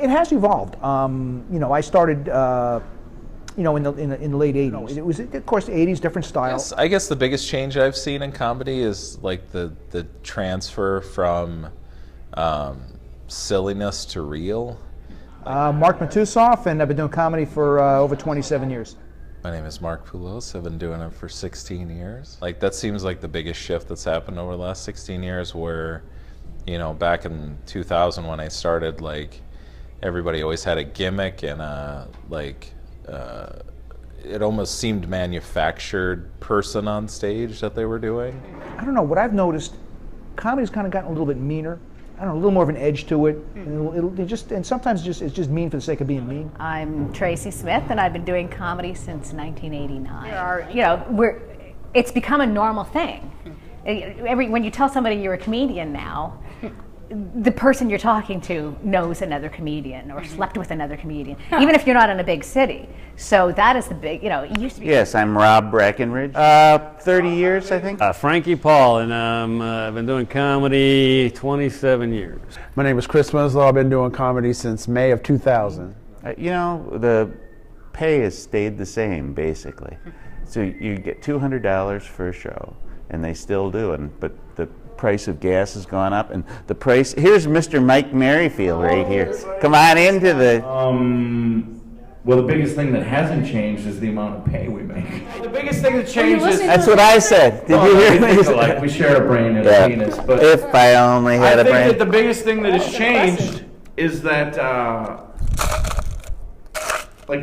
It has evolved. I started, in the late '80s. It was, of course, the '80s, different style. Yes, I guess the biggest change I've seen in comedy is like the transfer from silliness to real. Mark Matusof, and I've been doing comedy for over 27 years. My name is Mark Poolos. I've been doing it for 16 years. Like, that seems like the biggest shift that's happened over the last 16 years, where, back in 2000 when I started, like, everybody always had a gimmick and it almost seemed manufactured person on stage that they were doing. I don't know, what I've noticed, comedy's kind of gotten a little bit meaner. I don't know, a little more of an edge to it. And sometimes it's just mean for the sake of being mean. I'm Tracy Schmidt, and I've been doing comedy since 1989. It's become a normal thing. When you tell somebody you're a comedian now, the person you're talking to knows another comedian or slept with another comedian, even if you're not in a big city. So that is the big, it used to be. Yes, I'm Rob Brackenridge. 30 years, I think. Frankie Paul, and I've been doing comedy 27 years. My name is Chris Winslow. I've been doing comedy since May of 2000. The pay has stayed the same, basically. So you get $200 for a show, and they still do, but the price of gas has gone up, and the price. Here's Mr. Mike Merryfield right here. Come on into the. Well, the biggest thing that hasn't changed is the amount of pay we make. The biggest thing that changed is. That's what I said. Did you hear me? Like we share a brain and a penis, but if I only had a brain. I think that the biggest thing that has changed is that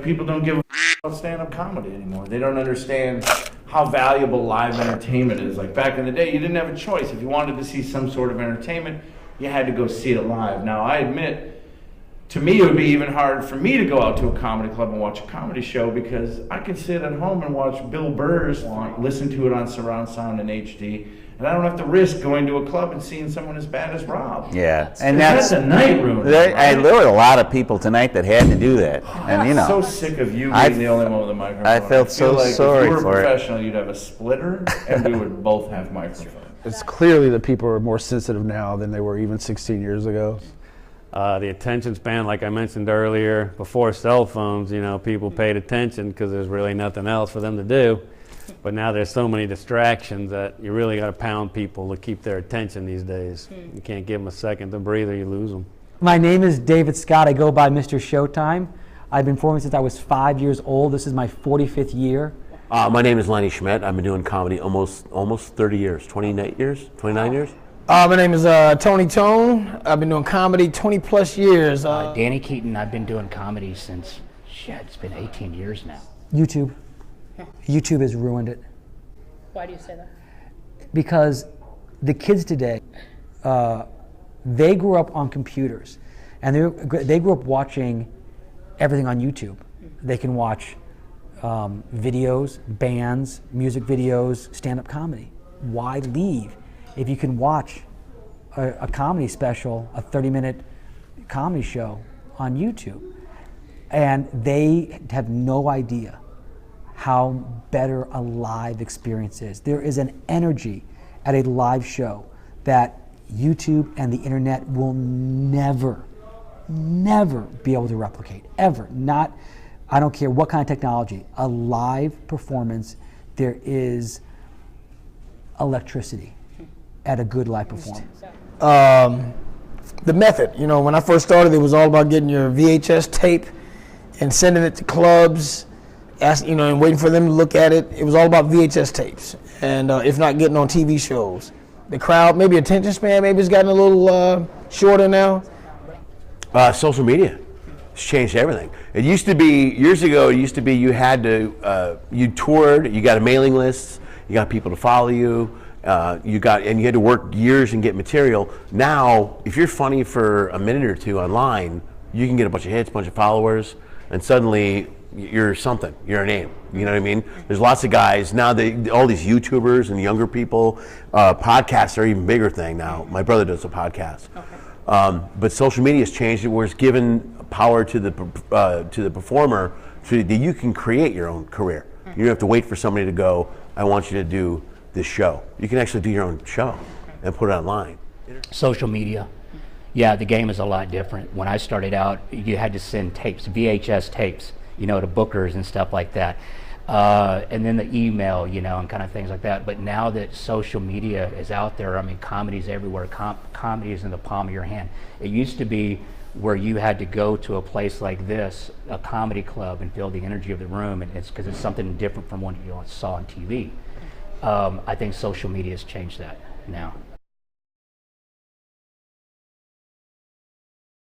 people don't give a about stand-up comedy anymore. They don't understand how valuable live entertainment is. Like back in the day, you didn't have a choice. If you wanted to see some sort of entertainment, you had to go see it live. Now, I admit, to me, it would be even hard for me to go out to a comedy club and watch a comedy show, because I can sit at home and watch Bill Burr's, listen to it on surround sound in HD, and I don't have to risk going to a club and seeing someone as bad as Rob. Yeah, and that's a night room. There were a lot of people tonight that had to do that, and I'm so sick of you being the only one with a microphone. I felt so like sorry for it. If you were a professional, you'd have a splitter, and we would both have microphones. It's clearly that people are more sensitive now than they were even 16 years ago. The attention span, like I mentioned earlier, before cell phones, people paid attention because there's really nothing else for them to do. But now there's so many distractions that you really got to pound people to keep their attention these days. You can't give them a second to breathe or you lose them. My name is David Scott. I go by Mr. Showtime. I've been performing since I was 5 years old. This is my 45th year. My name is Lenny Schmidt. I've been doing comedy almost 30 years, 29 years. My name is Tony Tone. I've been doing comedy 20 plus years. Danny Keaton. I've been doing comedy since, it's been 18 years now. YouTube. YouTube has ruined it. Why do you say that? Because the kids today, they grew up on computers, and they grew up watching everything on YouTube. They can watch videos, bands, music videos, stand-up comedy. Why leave if you can watch a comedy special, a 30-minute comedy show on YouTube? And they have no idea how better a live experience is. There is an energy at a live show that YouTube and the internet will never be able to replicate, ever. I don't care what kind of technology. A live performance, there is electricity at a good live performance. The method, when I first started, it was all about getting your VHS tape and sending it to clubs, and waiting for them to look at it. It was all about VHS tapes, and if not, getting on TV shows. The crowd, maybe attention span, maybe it's gotten a little shorter now. Social media has changed everything. It used to be, years ago, you had to, you toured, you got a mailing list, you got people to follow you, and you had to work years and get material. Now, if you're funny for a minute or two online, you can get a bunch of hits, a bunch of followers, and suddenly you're something. You're a name. You know what I mean? There's lots of guys now. All these YouTubers and younger people, podcasts are an even bigger thing now. My brother does a podcast, but social media has changed it, where it's given power to the performer, so that you can create your own career. You don't have to wait for somebody to go, I want you to do this show. You can actually do your own show and put it online. Social media Yeah, the game is a lot different. When I started out, you had to send tapes, VHS tapes, you know, to bookers and stuff like that. And then the email, you know, and kind of things like that. But now that social media is out there, I mean, comedy's everywhere. Comedy is in the palm of your hand. It used to be where you had to go to a place like this, a comedy club, and feel the energy of the room, and it's because it's something different from what you saw on TV. I think social media has changed that now.